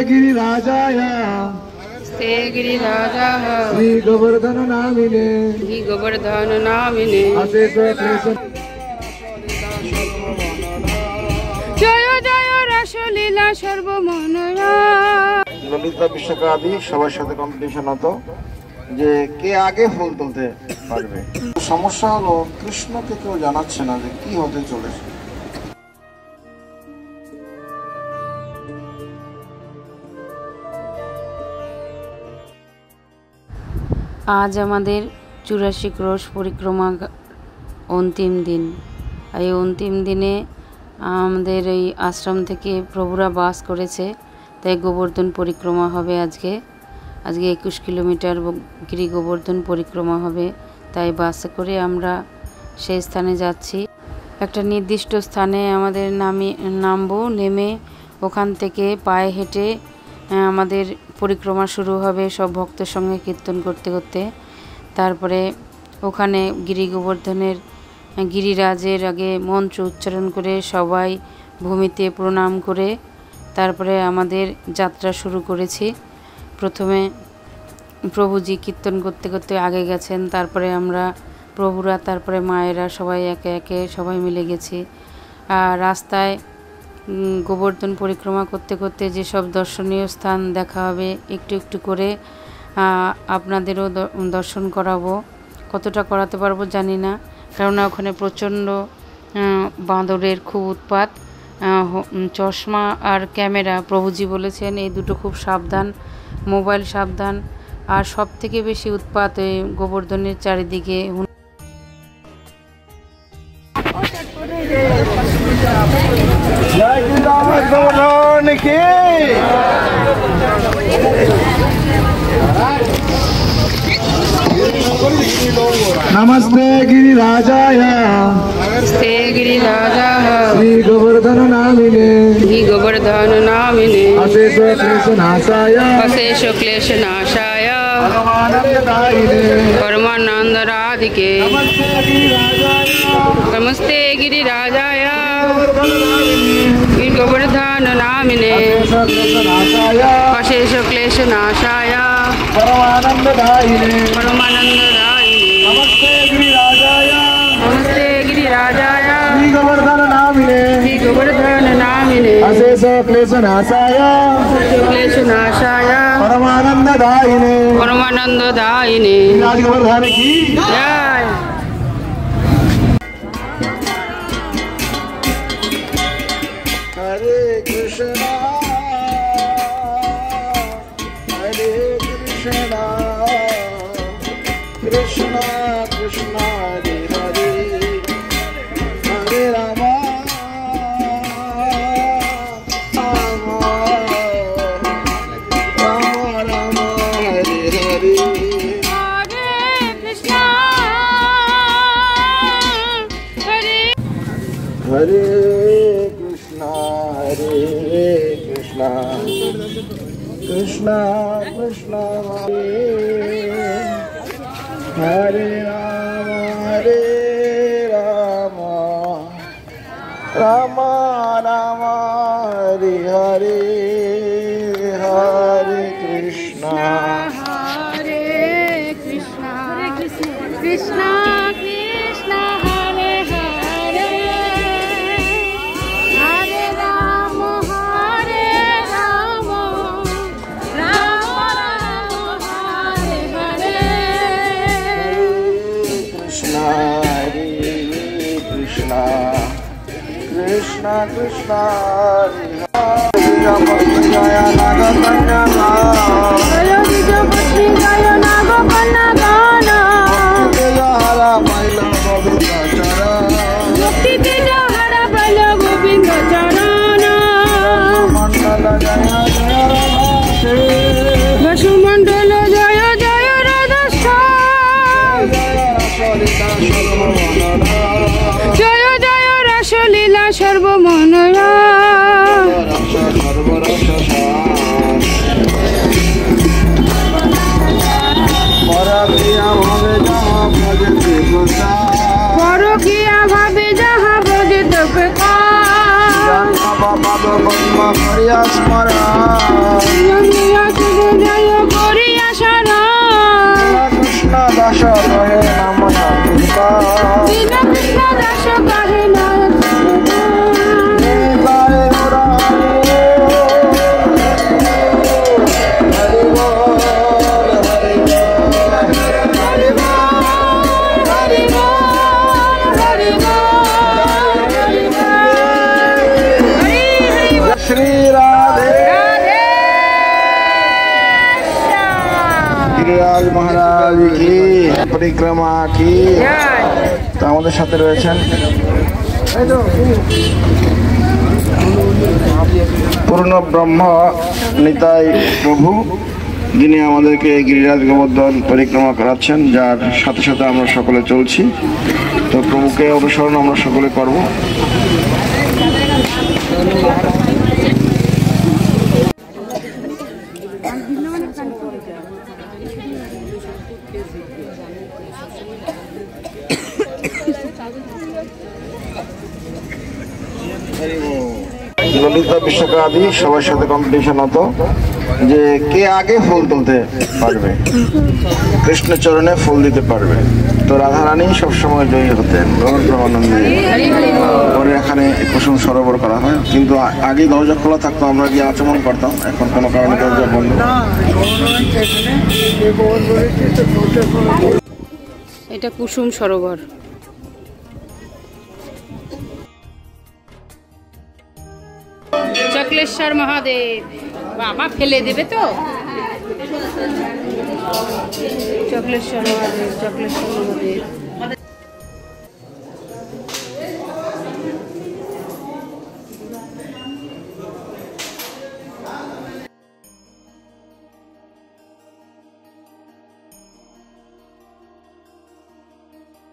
गिरिराजाय श्री गोवर्धन नामिने अशेष क्लेश जय जय रासलीला सर्वमनया। ललिता विशाखा आदि সবার সাথে কম্পিটিশন হতো যে কে আগে ফুল তুলতে পারবে। সমস্যা হলো কৃষ্ণকে কেউ জানাচ্ছে না যে কি হতে চলেছে। আজ আমাদের 84 ক্রোশ পরিক্রমা অন্তিম দিন। এই অন্তিম দিনে আমাদের এই আশ্রম থেকে প্রভুরা বাস করেছে, তাই গোবর্ধন পরিক্রমা হবে আজকে 21 কিলোমিটার গিরি গোবর্ধন পরিক্রমা হবে। তাই বাসে করে আমরা সেই স্থানে যাচ্ছি। একটা নির্দিষ্ট স্থানে আমাদের নামবো, নেমে ওখান থেকে পায়ে হেঁটে আমাদের পরিক্রমা শুরু হবে সব ভক্তের সঙ্গে কীর্তন করতে করতে। তারপরে ওখানে গিরি গোবর্ধনের গিরিরাজের আগে মন্ত্র উচ্চারণ করে সবাই ভূমিতে প্রণাম করে তারপরে আমাদের যাত্রা শুরু করেছি। প্রথমে প্রভুজি কীর্তন করতে করতে আগে গেছেন, তারপরে আমরা প্রভুরা, তারপরে মায়েরা সবাই একে একে সবাই মিলে গেছি। আর রাস্তায় গোবর্ধন পরিক্রমা করতে করতে যেসব দর্শনীয় স্থান দেখা হবে একটু একটু করে আপনাদেরও দর্শন করাবো। কতটা করাতে পারবো জানি না, কেননা ওখানে প্রচণ্ড বাঁদরের খুব উৎপাত। চশমা আর ক্যামেরা প্রভুজি বলেছেন এই দুটো খুব সাবধান, মোবাইল সাবধান। আর সব থেকে বেশি উৎপাত ওই গোবর্ধনের চারিদিকে। नमस्ते गिरिराजाय श्री गोवर्धन नामिने अशेष क्लेश नाशाय परमानंद राधिके नमस्ते गिरिराजाय गोवर्धन नामिने अशेष क्लेश नाशाय परमानंद दायिने नमस्ते गिरिराजाय श्री गोवर्धन नामिने अशेष क्लेश नाशाय परमानंद दायिने राज गोवर्धन की जय। हरे कृष्णा कृष्णा कृष्णा हरे हरे हरे राम राम राम हरे हरे हरे कृष्णा कृष्णा कृष्णा हरे राम राम राम हरे हरे हरे कृष्णा कृष्णा कृष्णा हरे हरे हरे राम राम राम हरे हरे कृष्णा कृष्णा कृष्णा कृष्णा वसुमंडल जय जय राधा जय जय रासलीला सर्वमनया। गिरिराज महाराज की परिक्रमा की। तो আমাদের সাথে রয়েছেন পূর্ণ ব্রহ্ম নিতাই প্রভু, যিনি আমাদেরকে গিরিরাজ গোবর্ধন পরিক্রমা করাচ্ছেন, যার সাথে সাথে আমরা সকলে চলছি। তো প্রভুকে অনুসরণ আমরা সকলে করব। ললিতা বিশাখা আদি সবার সাথে কম্পিটিশন হতো যে কে আগে ফুল তুলতে পারবে, কৃষ্ণ চরণে ফুল দিতে পারবে। তো রাধারানী সবসময় জয়ী হতেন। পরে এখানে কুসুম সরোবর করা হয়, কিন্তু আগে দরজা খোলা থাকতো, আমরা গিয়ে আচমন করতাম। এখন কোনো কারণে দরজা বন্ধ। এটা কুসুম সরোবর। চক্লেশ্বর মহাদেব, বাবা ফেলে দেবে তো। চক্লেশ্বর মহাদেব, চক্লেশ্বর মহাদেব।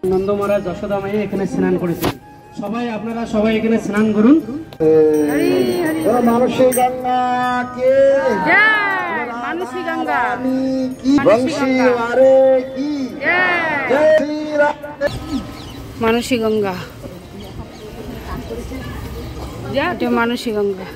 নন্দ মহারাজ যশোদা মাই এখানে স্নান করেছেন। আপনারা সবাই এখানে স্নান করুন। মানসী গঙ্গা কে জয়, মানসী গঙ্গা কি, বংশী আরে কি, জয় শ্রী রাম। মানসী গঙ্গা, এটা মানসী গঙ্গা।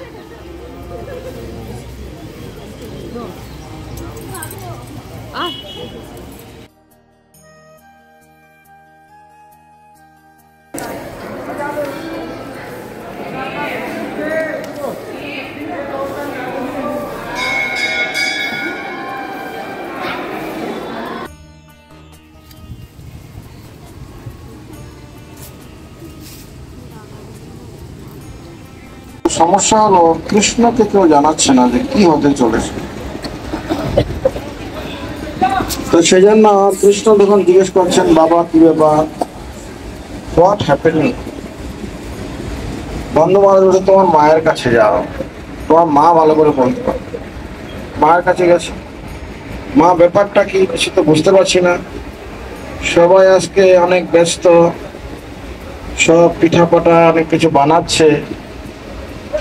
সমস্যা হলো কৃষ্ণকে কেউ জানাচ্ছে না যে কি হতে চলেছে। তো সেই জন্য কৃষ্ণ যখন জিজ্ঞেস করছেন, বাবা কি ব্যাপার, হোয়াট হ্যাপেনিং, বন্ধু মহারাজ বলছে তোমার মায়ের কাছে যাও, তোমার মা ভালো করে বলতে পারে। মায়ের কাছে গেছে, মা ব্যাপারটা কি কিছু তো বুঝতে পারছি না, সবাই আজকে অনেক ব্যস্ত, সব পিঠাপাটা অনেক কিছু বানাচ্ছে,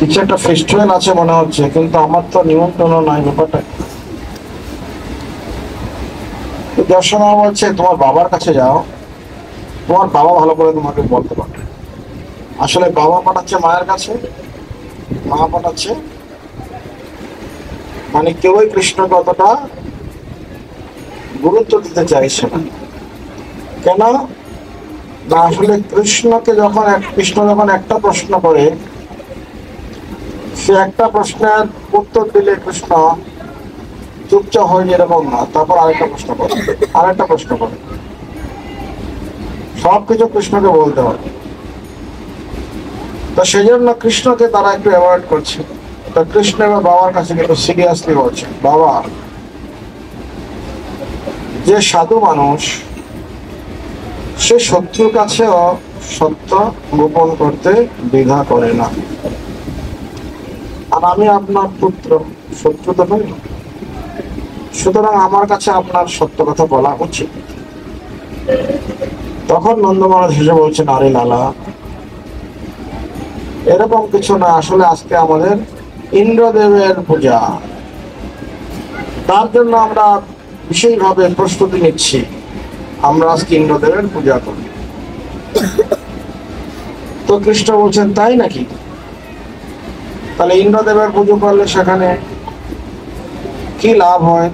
কিছু একটা ফেস্টিভ্যাল আছে মনে হচ্ছে, কিন্তু আমার তো নিমন্ত্রণ নাই, ব্যাপারটা। দর্শনা বলছে তোমার বাবার কাছে যাও, তোমার বাবা ভালো করে তোমাকে বলতে পারবে। আসলে বাবা পাঠাচ্ছে মায়ের কাছে, মা পাঠাচ্ছে, মানে কেউই কৃষ্ণকে অতটা গুরুত্ব দিতে চাইছে না। কেন না, আসলে কৃষ্ণ যখন একটা প্রশ্ন করে, সে একটা প্রশ্নের উত্তর দিলে কৃষ্ণ চুপচাপ হয়ে এরকম না, তারপর আরেকটা প্রশ্ন করে, সবকিছু কৃষ্ণকে বলতে হবে। তো সেই জন্য কৃষ্ণকে তারা একটু অ্যাভয়েড করছে। তো কৃষ্ণ এবার বাবার কাছে কিন্তু সিরিয়াসলি বলছে, বাবা, যে সাধু মানুষ সে শত্রুর কাছেও সত্য গোপন করতে দ্বিধা করে না, আর আমি আপনার পুত্র, শত্রু তো নই, সুতরাং আমার কাছে আপনার সত্য কথা বলা উচিত। তখন নন্দ মহারাজ হেসে বলছেন, আরে লালা, এরকম কিছু না, আসলে আজকে আমাদের ইন্দ্রদেবের পূজা, তার জন্য আমরা বিশেষভাবে প্রস্তুতি নিচ্ছি, আমরা আজকে ইন্দ্রদেবের পূজা করি। তো কৃষ্ণ বলছেন, তাই নাকি? তাহলে ইন্দ্রদেবের পুজো করলে সেখানে কি লাভ হয়?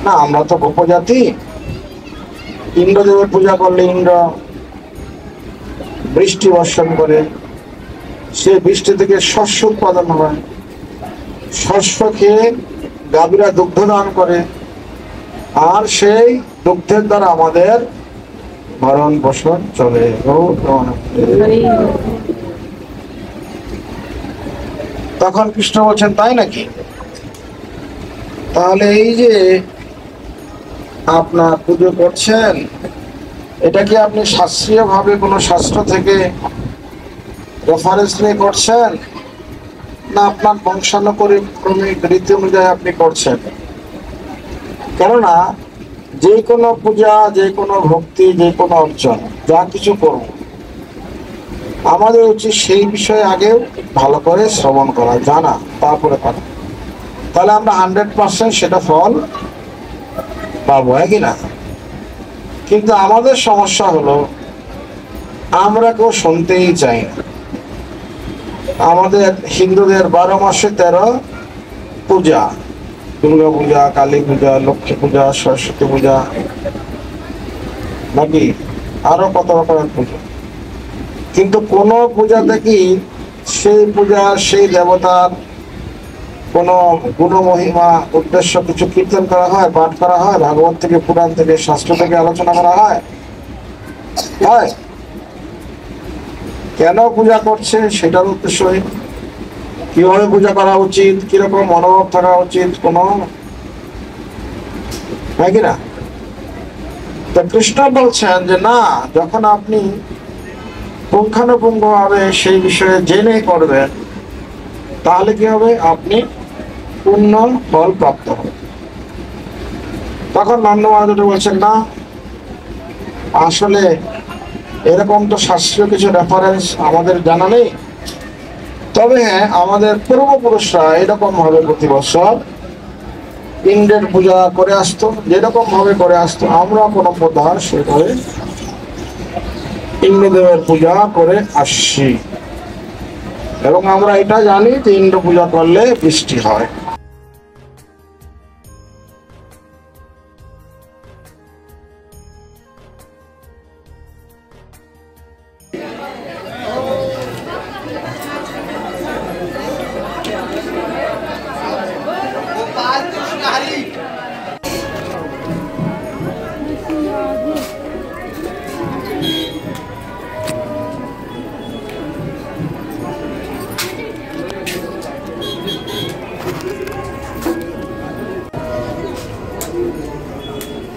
না, আমরা তো উপজাতি, ইন্দ্রদেবের পূজা করলে ইন্দ্র বৃষ্টি বর্ষণ করে, সেই বৃষ্টি থেকে শস্য উৎপাদন হয়, শস্য খেয়ে গাভীরা দুগ্ধ দান করে, আর সেই দুগ্ধের দ্বারা আমাদের ভরণ পোষণ চলে। তখন কৃষ্ণ বলছেন, তাই নাকি? তাহলে এই যে আপনার পুজো করছেন, এটা কি আপনি শাস্ত্রীয় ভাবে কোনো শাস্ত্র থেকে রেফারেন্স নিয়ে করছেন, না আপনার বংশানুক্রমিক রীতি অনুযায়ী আপনি করছেন? কেননা যে কোনো পূজা, যে কোনো ভক্তি, যে কোনো অর্জন, যা কিছু করব, আমাদের উচিত সেই বিষয়ে আগে ভালো করে শ্রবণ করা, জানা, তারপরে করা। তাহলে আমরা 100% সেটা ফল পাবো, কি না? কিন্তু আমাদের সমস্যা হলো আমরা কেউ শুনতেই চাই না। আমাদের হিন্দুদের 12 মাসে 13 পূজা, দুর্গা পূজা, কালী পূজা, লক্ষ্মী পূজা, সরস্বতী পূজা, নাকি আরো কত রকমের পূজা। কিন্তু কোন পূজাতে কি সেই পূজা, সেই দেবতার কোন গুণ মহিমা উদ্দেশ্য কিছু কীর্তন করা হয়, পাঠ করা হয়, ভাগবত থেকে, পুরাণ থেকে, শাস্ত্র থেকে আলোচনা করা হয়? হয়। কেন পূজা করছে সেটার উদ্দেশ্য, কিভাবে পূজা করা উচিত, কিরকম মনোভাব থাকা উচিত, কোনো হয় কিনা? তো কৃষ্ণ বলছেন যে না, যখন আপনি পুঙ্খানুপুঙ্খ ভাবে সেই বিষয়ে জেনে করবেন, তাহলে কি হবে? আপনি পূর্ণ ফল প্রাপ্ত হবে। তখন নন্দ মহারাজ বলছেন না, আসলে এরকম তো শাস্ত্রীয় কিছু রেফারেন্স আমাদের জানা নেই। তবে হ্যাঁ, আমাদের পূর্বপুরুষরা এরকম ভাবে প্রতি বছর ইন্দ্রের পূজা করে আসতো, যেরকম ভাবে করে আসতো, আমরা কোনো প্রধান সেভাবে ইন্দ্রদেবের পূজা করে আসছি। এবং আমরা এটা জানি যে ইন্দ্র পূজা করলে বৃষ্টি হয়।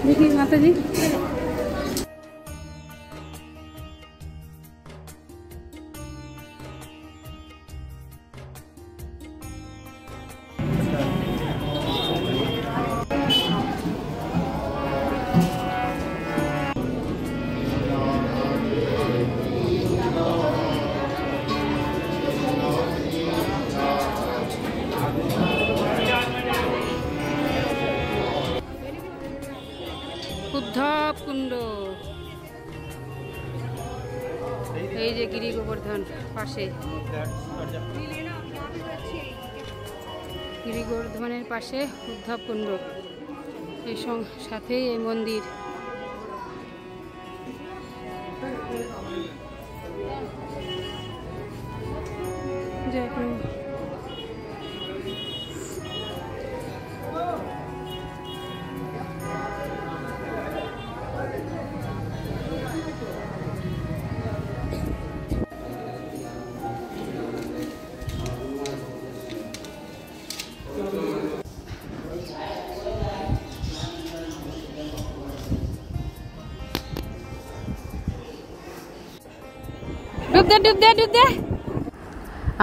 দেখি মাতাজি, উদ্ধব কুণ্ড, এই যে গিরি গোবর্ধন পাশে, গিরি গোবর্ধনের পাশে উদ্ধব কুণ্ড, এই সাথেই এই মন্দির। জয় প্রভু।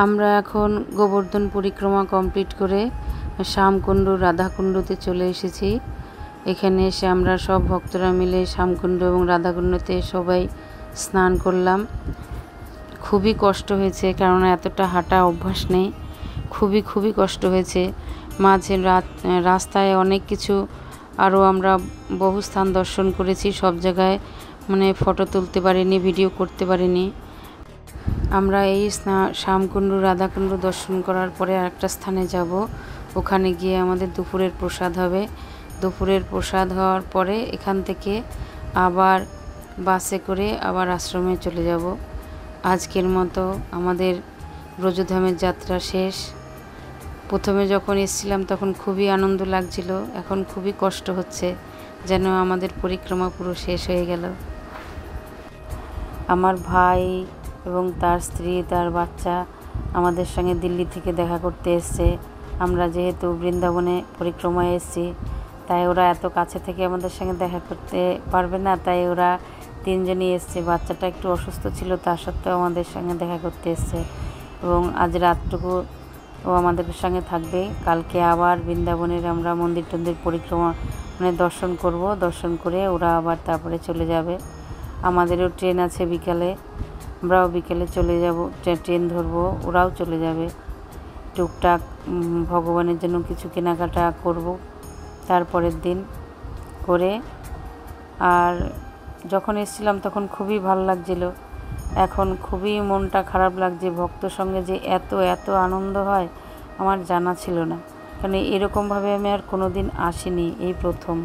আমরা এখন গোবর্ধন পরিক্রমা কমপ্লিট করে শ্যামকুণ্ড, রাধাকুণ্ডতে চলে এসেছি। এখানে এসে আমরা সব ভক্তরা মিলে শ্যামকুণ্ড এবং রাধাকুণ্ডতে সবাই স্নান করলাম। খুবই কষ্ট হয়েছে, কেননা এতটা হাঁটা অভ্যাস নেই। খুবই কষ্ট হয়েছে। মাঝে রাস্তায় অনেক কিছু, আরও আমরা বহু স্থান দর্শন করেছি। সব জায়গায় ফটো তুলতে পারিনি, ভিডিও করতে পারিনি। আমরা এই শ্যামকুণ্ড, রাধাকুণ্ড দর্শন করার পরে আরেকটা স্থানে যাব। ওখানে গিয়ে আমাদের দুপুরের প্রসাদ হবে। দুপুরের প্রসাদ হওয়ার পরে এখান থেকে আবার বাসে করে আবার আশ্রমে চলে যাব। আজকের মতো আমাদের ব্রজধামের যাত্রা শেষ। প্রথমে যখন এসেছিলাম তখন খুবই আনন্দ লাগছিল, এখন খুবই কষ্ট হচ্ছে, যেন আমাদের পরিক্রমা পুরো শেষ হয়ে গেল। আমার ভাই এবং তার স্ত্রী, তার বাচ্চা আমাদের সঙ্গে দিল্লি থেকে দেখা করতে এসছে। আমরা যেহেতু বৃন্দাবনে পরিক্রমায় এসেছি, তাই ওরা এত কাছে থেকে আমাদের সঙ্গে দেখা করতে পারবে না, তাই ওরা তিনজনই এসছে। বাচ্চাটা একটু অসুস্থ ছিল, তা সত্ত্বেও আমাদের সঙ্গে দেখা করতে এসছে এবং আজ রাতটুকু ও আমাদের সঙ্গে থাকবে। কালকে আবার বৃন্দাবনের আমরা মন্দির টন্দির পরিক্রমা মানে দর্শন করব, দর্শন করে ওরা আবার তারপরে চলে যাবে। আমাদেরও ট্রেন আছে বিকালে, আমরাও বিকেলে চলে যাব, ট্রেন ধরবো, ওরাও চলে যাবে। টুকটাক ভগবানের জন্য কিছু কেনাকাটা করব তারপরের দিন করে। আর যখন এসেছিলাম তখন খুবই ভালো লাগছিল, এখন খুবই মনটা খারাপ লাগছে। ভক্ত সঙ্গে যে এত এত আনন্দ হয় আমার জানা ছিল না, কারণ এরকমভাবে আমি আর কোনো দিন আসিনি, এই প্রথম।